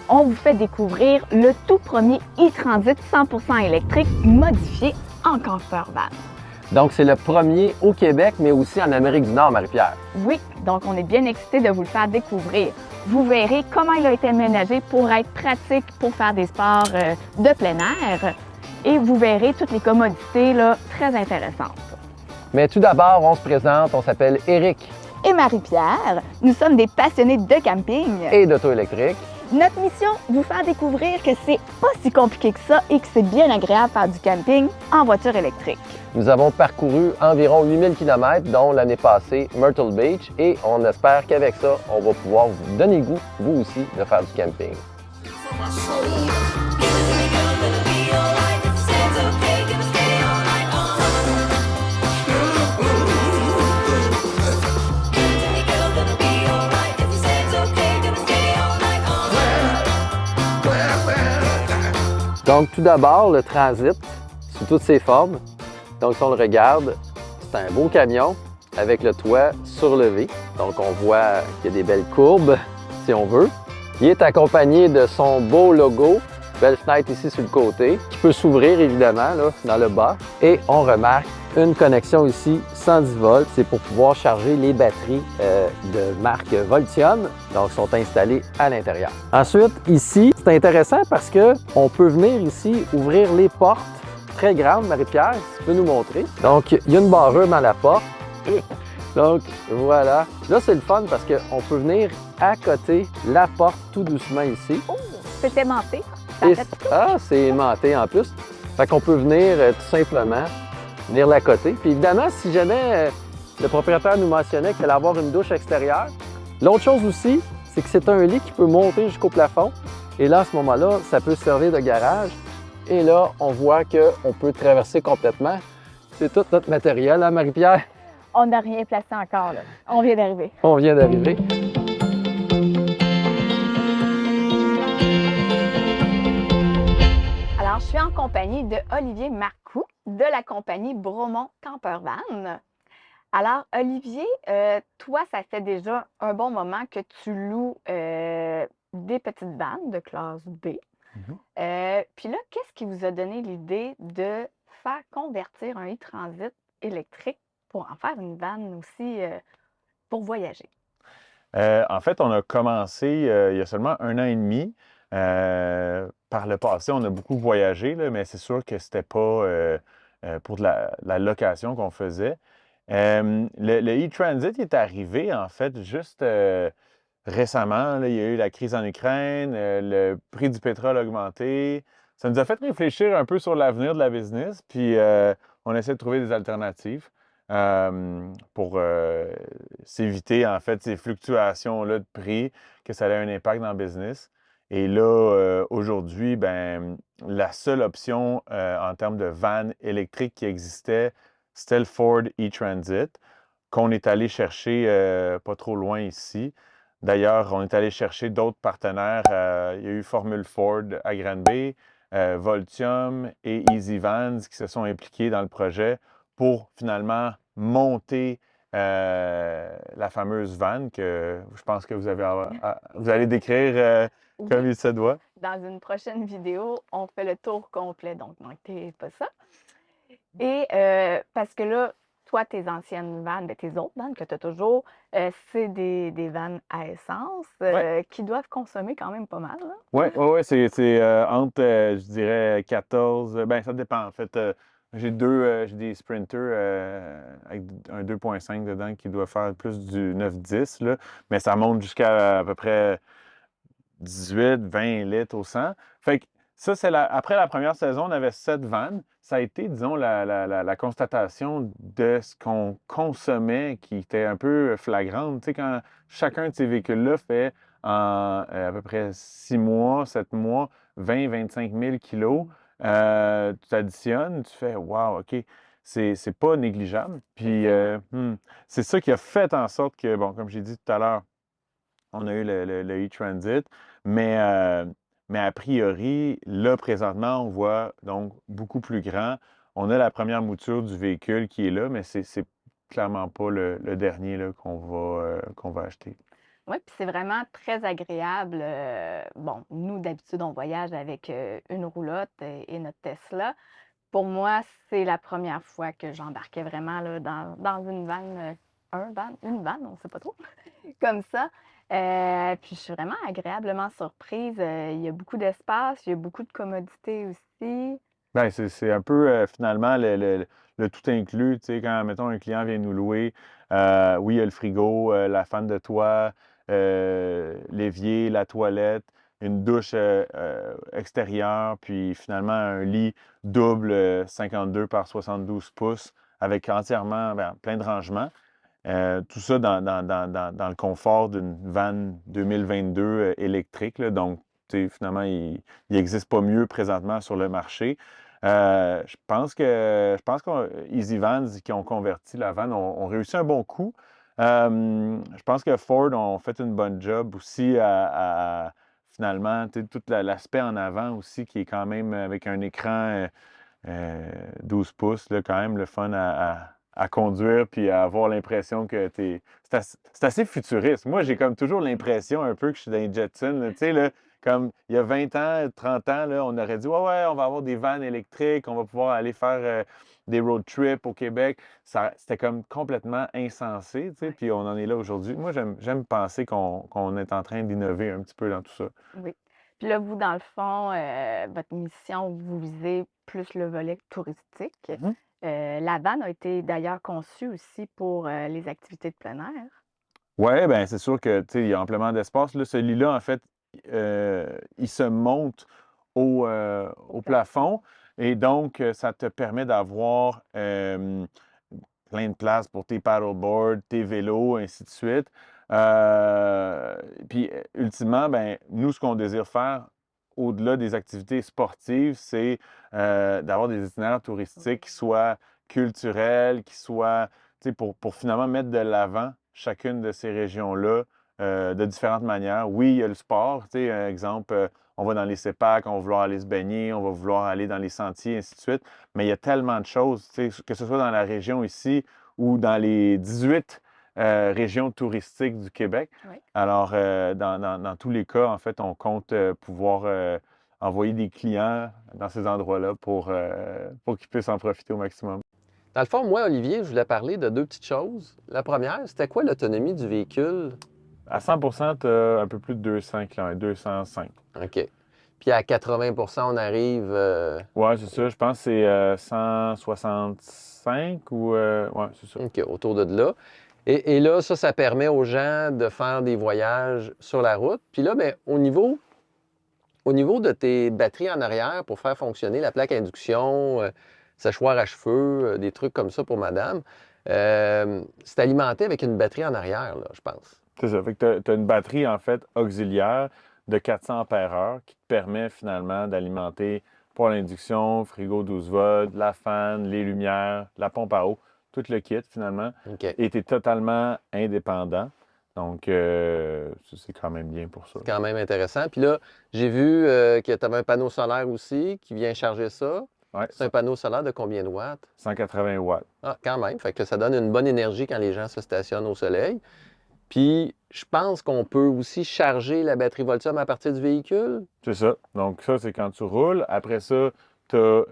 on vous fait découvrir le tout premier e-Transit 100% électrique modifié en camper van. Donc, c'est le premier au Québec, mais aussi en Amérique du Nord, Marie-Pierre. Oui, donc on est bien excités de vous le faire découvrir. Vous verrez comment il a été aménagé pour être pratique pour faire des sports de plein air et vous verrez toutes les commodités là, très intéressantes. Mais tout d'abord, on se présente, on s'appelle Éric. Et Marie-Pierre, nous sommes des passionnés de camping. Et d'auto électrique. Notre mission, vous faire découvrir que c'est pas si compliqué que ça et que c'est bien agréable faire du camping en voiture électrique. Nous avons parcouru environ 8000 km, dont l'année passée Myrtle Beach, et on espère qu'avec ça, on va pouvoir vous donner le goût, vous aussi, de faire du camping. Donc, tout d'abord, le Transit, sous toutes ses formes. Donc, si on le regarde, c'est un beau camion avec le toit surlevé. Donc, on voit qu'il y a des belles courbes, si on veut. Il est accompagné de son beau logo, belle fenêtre ici sur le côté, qui peut s'ouvrir évidemment là, dans le bas. Et on remarque une connexion ici 110 volts, c'est pour pouvoir charger les batteries de marque Voltium, donc sont installées à l'intérieur. Ensuite, ici, c'est intéressant parce qu'on peut venir ici ouvrir les portes très grandes. Marie-Pierre, tu peux nous montrer. Donc, il y a une barrure dans la porte. Donc, voilà. Là, c'est le fun parce qu'on peut venir accoter la porte tout doucement ici. Oh, c'est aimanté. C'est aimanté en plus. Fait qu'on peut venir tout simplement venir l'accoter. Puis évidemment, si jamais le propriétaire nous mentionnait qu'il allait avoir une douche extérieure, l'autre chose aussi, c'est que c'est un lit qui peut monter jusqu'au plafond. Et là, à ce moment-là, ça peut servir de garage. Et là, on voit qu'on peut traverser complètement. C'est tout notre matériel, hein, Marie-Pierre? On n'a rien placé encore, là. On vient d'arriver. On vient d'arriver. Alors, je suis en compagnie de Olivier Marcoux de la compagnie Bromont Camper Van. Alors, Olivier, toi, ça fait déjà un bon moment que tu loues des petites vannes de classe B. Puis là, qu'est-ce qui vous a donné l'idée de faire convertir un e-Transit électrique pour en faire une vanne aussi pour voyager? En fait, on a commencé il y a seulement 1 an et demi. Par le passé, on a beaucoup voyagé, là, mais c'est sûr que c'était pas pour de la location qu'on faisait. Le e-Transit est arrivé, en fait, juste récemment. Là, il y a eu la crise en Ukraine, le prix du pétrole a augmenté. Ça nous a fait réfléchir un peu sur l'avenir de la business, puis on essaie de trouver des alternatives pour s'éviter, en fait, ces fluctuations-là de prix, que ça ait un impact dans le business. Et là, aujourd'hui, ben, la seule option en termes de van électrique qui existait, c'était le Ford e-Transit, qu'on est allé chercher pas trop loin ici. D'ailleurs, on est allé chercher d'autres partenaires. Il y a eu Formule Ford à Granby, Voltium et Easy Vans qui se sont impliqués dans le projet pour finalement monter la fameuse van que je pense que vous allez décrire comme il se doit. Dans une prochaine vidéo, on fait le tour complet, donc ne manquez pas ça. Et parce que là, toi, tes anciennes vannes, tes autres vannes que tu as toujours, c'est des vannes à essence qui doivent consommer quand même pas mal. Oui, c'est entre, je dirais, 14, ben ça dépend en fait. J'ai des sprinters avec un 2.5 dedans qui doit faire plus du 9-10, là, mais ça monte jusqu'à à peu près 18-20 litres au 100. Fait que ça, après la première saison, on avait 7 vannes. Ça a été, disons, la constatation de ce qu'on consommait qui était un peu flagrante. Tu sais, quand chacun de ces véhicules-là fait en à peu près 6 mois, 7 mois, 20-25 000 kilos, tu additionnes, tu fais « wow, OK, c'est pas négligeable ». Puis c'est ça qui a fait en sorte que, bon, comme j'ai dit tout à l'heure, on a eu le e-Transit, mais a priori, là, présentement, on voit donc beaucoup plus grand. On a la première mouture du véhicule qui est là, mais c'est clairement pas le dernier qu'on va acheter. Oui, puis c'est vraiment très agréable. Bon, nous, d'habitude, on voyage avec une roulotte et notre Tesla. Pour moi, c'est la première fois que j'embarquais vraiment là, dans une van, une van, on ne sait pas trop, comme ça. Puis je suis vraiment agréablement surprise. Il y a beaucoup d'espace, il y a beaucoup de commodités aussi. Ben, c'est un peu finalement le tout inclus. Tu sais, quand, mettons, un client vient nous louer, oui, il y a le frigo, la fan de toit, l'évier, la toilette, une douche extérieure, puis finalement un lit double 52 par 72 pouces avec entièrement ben, plein de rangements. Tout ça dans le confort d'une van 2022 électrique, là. Donc, tu sais, finalement, il n'existe pas mieux présentement sur le marché. Je pense que Easy Vans qui ont converti la van ont réussi un bon coup. Je pense que Ford ont fait une bonne job aussi finalement, tu sais, tout l'aspect en avant aussi qui est quand même avec un écran 12 pouces, là, quand même le fun à conduire puis à avoir l'impression que t'es. C'est assez futuriste. Moi, j'ai comme toujours l'impression un peu que je suis dans les Jetsons, là. Tu sais, là, comme il y a 20 ans, 30 ans, là, on aurait dit, ouais, ouais, on va avoir des vannes électriques, on va pouvoir aller faire des road trips au Québec. C'était comme complètement insensé, tu sais, Ouais. puis on en est là aujourd'hui. Moi, j'aime penser qu'on est en train d'innover un petit peu dans tout ça. Oui. Puis là, vous, dans le fond, votre mission, vous visez plus le volet touristique. Mhm. La vanne a été d'ailleurs conçue aussi pour les activités de plein air. Oui, bien, c'est sûr que, tu sais, il y a amplement d'espace. Là, celui-là, en fait, il se monte Au au plafond. plafond et donc, ça te permet d'avoir plein de place pour tes paddleboards, tes vélos, ainsi de suite. Puis, ultimement, ben, nous, ce qu'on désire faire, au-delà des activités sportives, c'est d'avoir des itinéraires touristiques qui soient culturels, qui soient, tu sais, pour finalement mettre de l'avant chacune de ces régions-là de différentes manières. Oui, il y a le sport, tu sais, un exemple, on va dans les CEPAC, on va vouloir aller se baigner, on va vouloir aller dans les sentiers, ainsi de suite. Mais il y a tellement de choses, tu sais, que ce soit dans la région ici ou dans les 18 régions touristiques du Québec. Oui. Alors, dans tous les cas, en fait, on compte pouvoir envoyer des clients dans ces endroits-là pour qu'ils puissent en profiter au maximum. Dans le fond, moi, Olivier, je voulais parler de deux petites choses. La première, c'était quoi l'autonomie du véhicule? À 100 tu as un peu plus de 200 km, 205. OK. Puis à 80 on arrive. Ouais, c'est ça. Je pense que c'est 165 ou. Ouais, c'est ça. OK, autour de là. Et là, ça permet aux gens de faire des voyages sur la route. Puis là, bien, au niveau de tes batteries en arrière pour faire fonctionner la plaque induction, séchoir à cheveux, des trucs comme ça pour madame, c'est alimenté avec une batterie en arrière, là, je pense. C'est ça. Fait que tu as une batterie, en fait, auxiliaire de 400 ampères-heure qui te permet finalement d'alimenter pour l'induction, frigo 12 volts, la fan, les lumières, la pompe à eau, tout le kit finalement. OK. Et tu es totalement indépendant. Donc, c'est quand même bien pour ça. C'est quand même intéressant. Puis là, j'ai vu que tu avais un panneau solaire aussi qui vient charger ça. Ouais, C'est un panneau solaire de combien de watts? 180 watts. Ah, quand même. Fait que ça donne une bonne énergie quand les gens se stationnent au soleil. Puis, je pense qu'on peut aussi charger la batterie Voltium à partir du véhicule. C'est ça. Donc, ça, c'est quand tu roules. Après ça, tu as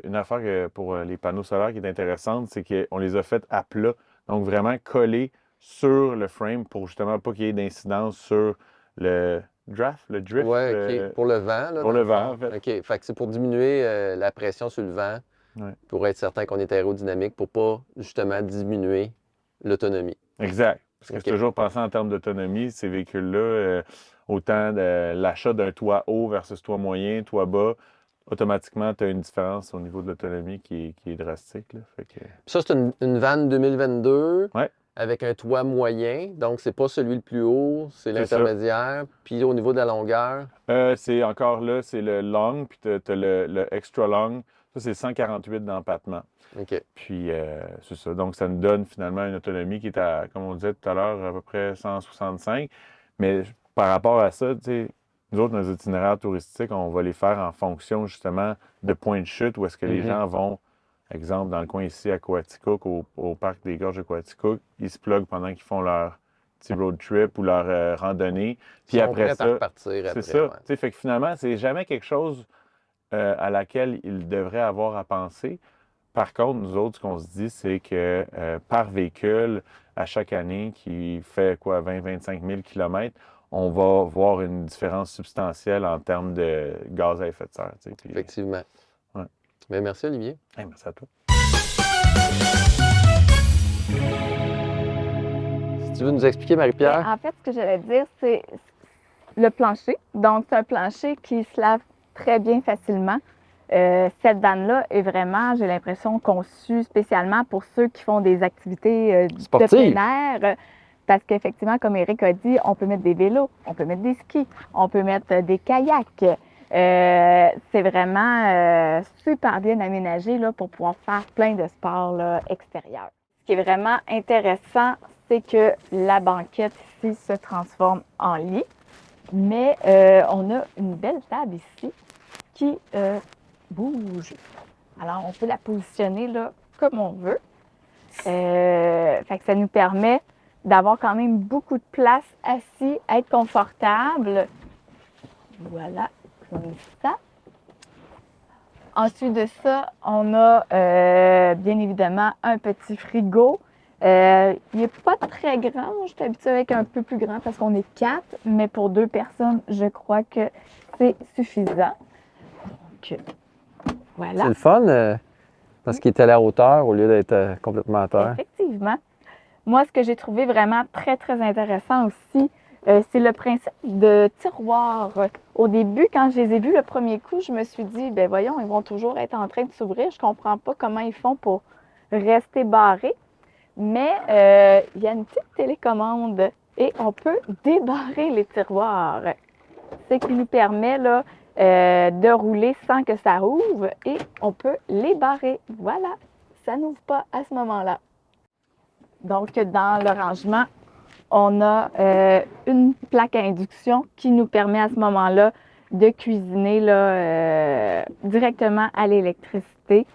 une affaire pour les panneaux solaires qui est intéressante, c'est qu'on les a faits à plat. Donc, vraiment collés sur le frame pour justement pas qu'il y ait d'incidence sur le drift, Ouais, OK. Pour le vent, là. pour dans le le vent, fond. en fait. OK. Fait que c'est pour diminuer la pression sur le vent, Ouais. pour être certain qu'on est aérodynamique, pour pas justement diminuer l'autonomie. Exact. Parce que OK. c'est toujours pensé en termes d'autonomie, ces véhicules-là, autant de l'achat d'un toit haut versus toit moyen, toit bas, automatiquement, tu as une différence au niveau de l'autonomie qui est drastique, là. Fait que... Puis ça, c'est une vanne 2022 Ouais. avec un toit moyen. Donc, c'est pas celui le plus haut, c'est C'est ça. l'intermédiaire. Puis au niveau de la longueur, C'est encore là, c'est le long, puis tu as le extra long. Ça, c'est 148 d'empattement. OK. Puis, c'est ça. Donc, ça nous donne finalement une autonomie qui est à, comme on disait tout à l'heure, à peu près 165. Mais par rapport à ça, tu sais, nous autres, nos itinéraires touristiques, on va les faire en fonction justement de points de chute où est-ce que les Mhm. gens vont, exemple, dans le coin ici à Coaticook, au parc des Gorges de Coaticook, ils se pluguent pendant qu'ils font leur petit road trip ou leur randonnée. Puis Ils sont après prêts ça, à repartir c'est après, ça. ouais. Tu sais, fait que finalement, c'est jamais quelque chose à laquelle ils devraient avoir à penser. Par contre, nous autres, ce qu'on se dit, c'est que par véhicule, à chaque année, qui fait quoi, 20-25 000 km, on va voir une différence substantielle en termes de gaz à effet de serre. Tu sais, puis, Effectivement. Ouais. Bien, merci, Olivier. hey, merci à toi. Si tu veux nous expliquer, Marie-Pierre? En fait, ce que j'allais dire, c'est le plancher. Donc, c'est un plancher qui se lave très bien facilement. Cette vanne-là est vraiment, j'ai l'impression, conçue spécialement pour ceux qui font des activités de Sportive. plein air. Parce qu'effectivement, comme Eric a dit, on peut mettre des vélos, on peut mettre des skis, on peut mettre des kayaks. C'est vraiment super bien aménagé là, pour pouvoir faire plein de sports là, extérieurs. Ce qui est vraiment intéressant, c'est que la banquette ici se transforme en lit. Mais on a une belle table ici qui bouge. Alors, on peut la positionner là comme on veut. Fait que ça nous permet d'avoir quand même beaucoup de place assis, être confortable. Voilà, comme ça. Ensuite de ça, on a bien évidemment un petit frigo. Il n'est pas très grand. Je suis habituée avec un peu plus grand parce qu'on est 4, mais pour 2 personnes, je crois que c'est suffisant. Donc, voilà. C'est le fun parce qu'il est à la hauteur au lieu d'être complètement à terre. Effectivement. Moi, ce que j'ai trouvé vraiment très, très intéressant aussi, c'est le principe de tiroir. Au début, quand je les ai vus le premier coup, je me suis dit, ben voyons, ils vont toujours être en train de s'ouvrir. Je comprends pas comment ils font pour rester barrés. Mais il y a une petite télécommande et on peut débarrer les tiroirs. Ce qui nous permet là, de rouler sans que ça ouvre et on peut les barrer. Voilà, ça n'ouvre pas à ce moment-là. Donc, dans le rangement, on a une plaque à induction qui nous permet à ce moment-là de cuisiner là, directement à l'électricité.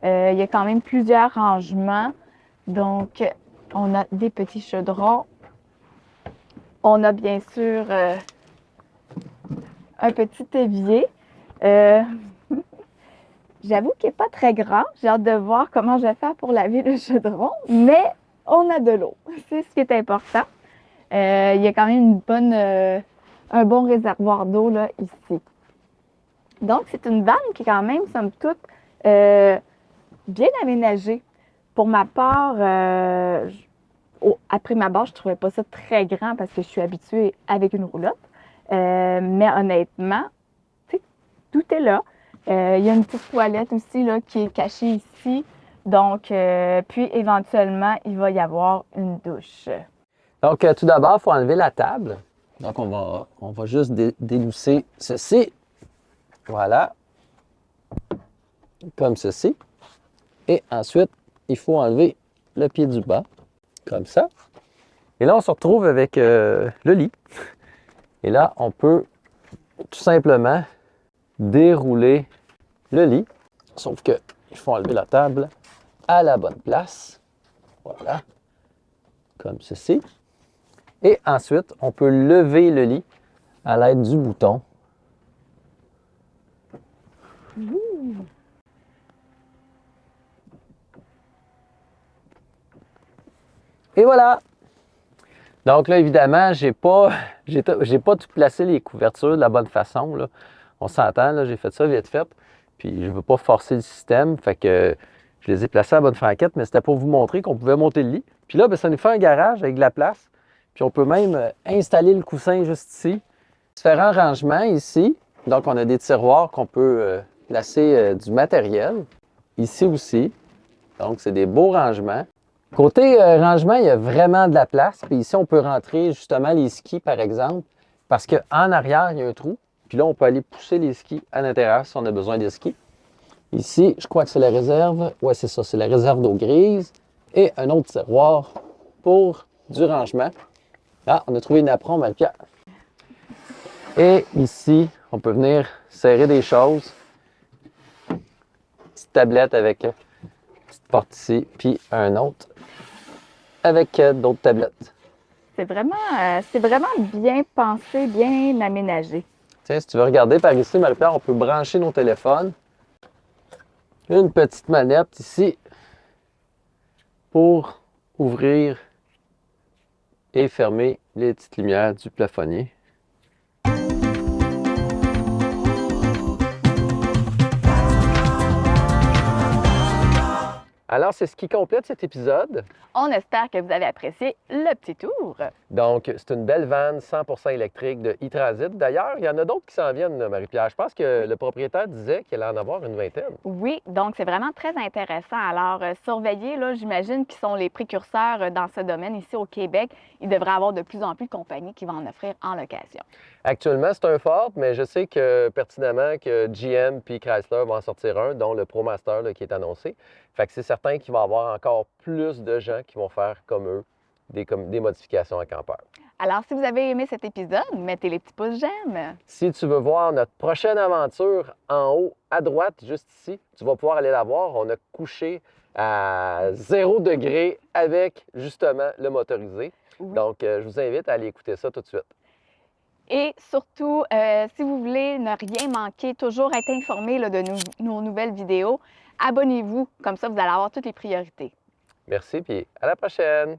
Il y a quand même plusieurs rangements. Donc, on a des petits chaudrons. On a bien sûr un petit évier. J'avoue qu'il n'est pas très grand. J'ai hâte de voir comment je vais faire pour laver le chaudron, mais on a de l'eau. C'est ce qui est important. Il y a quand même un bon réservoir d'eau là, ici. Donc, c'est une vanne qui est quand même, somme toute, bien aménagée. Pour ma part, après ma barre, je ne trouvais pas ça très grand parce que je suis habituée avec une roulotte. Mais honnêtement, tout est là. Il y a une petite toilette aussi là, qui est cachée ici. Donc, puis éventuellement, il va y avoir une douche. Donc, tout d'abord, il faut enlever la table. Donc, on va juste délousser ceci. Voilà. Comme ceci. Et ensuite, il faut enlever le pied du bas, comme ça. Et là, on se retrouve avec le lit. Et là, on peut tout simplement dérouler le lit. Sauf que il faut enlever la table à la bonne place. Voilà. Comme ceci. Et ensuite, on peut lever le lit à l'aide du bouton. Et voilà! Donc là, évidemment, j'ai pas tout placé les couvertures de la bonne façon, là. On s'entend, là, j'ai fait ça vite fait. Puis je ne veux pas forcer le système, fait que je les ai placés à la bonne franquette, mais c'était pour vous montrer qu'on pouvait monter le lit. Puis là, bien, ça nous fait un garage avec de la place. Puis on peut même installer le coussin juste ici. Différents rangements ici. Donc on a des tiroirs qu'on peut placer du matériel. Ici aussi. Donc c'est des beaux rangements. Côté rangement, il y a vraiment de la place. Puis ici, on peut rentrer justement les skis, par exemple, parce qu'en arrière, il y a un trou. Puis là, on peut aller pousser les skis à l'intérieur si on a besoin de skis. Ici, je crois que c'est la réserve. Ouais, c'est ça, c'est la réserve d'eau grise. Et un autre tiroir pour du rangement. Ah, on a trouvé une apron, Marie-Pierre. Et ici, on peut venir serrer des choses. Petite tablette avec une petite porte ici, puis un autre avec d'autres tablettes. c'est vraiment bien pensé, bien aménagé. Tiens, si tu veux regarder par ici, Marie-Pierre, on peut brancher nos téléphones. Une petite manette ici pour ouvrir et fermer les petites lumières du plafonnier. Alors, c'est ce qui complète cet épisode. On espère que vous avez apprécié le petit tour. Donc, c'est une belle vanne 100% électrique de e-Transit. D'ailleurs, il y en a d'autres qui s'en viennent, Marie-Pierre. Je pense que le propriétaire disait qu'il allait en avoir une vingtaine. Oui, donc c'est vraiment très intéressant. Alors, surveillez, là, j'imagine qu'ils sont les précurseurs dans ce domaine ici au Québec. Il devrait y avoir de plus en plus de compagnies qui vont en offrir en location. Actuellement, c'est un Ford, mais je sais que pertinemment que GM puis Chrysler vont en sortir un, dont le ProMaster là, qui est annoncé. Fait que c'est certain qu'il va y avoir encore plus de gens qui vont faire comme eux des modifications à campeur. Alors, si vous avez aimé cet épisode, mettez les petits pouces j'aime. Si tu veux voir notre prochaine aventure en haut à droite, juste ici, tu vas pouvoir aller la voir. On a couché à 0 degré avec justement le motorisé. Oui. Donc, je vous invite à aller écouter ça tout de suite. Et surtout, si vous voulez ne rien manquer, toujours être informé là, de nos nouvelles vidéos, abonnez-vous, comme ça vous allez avoir toutes les priorités. Merci, puis à la prochaine!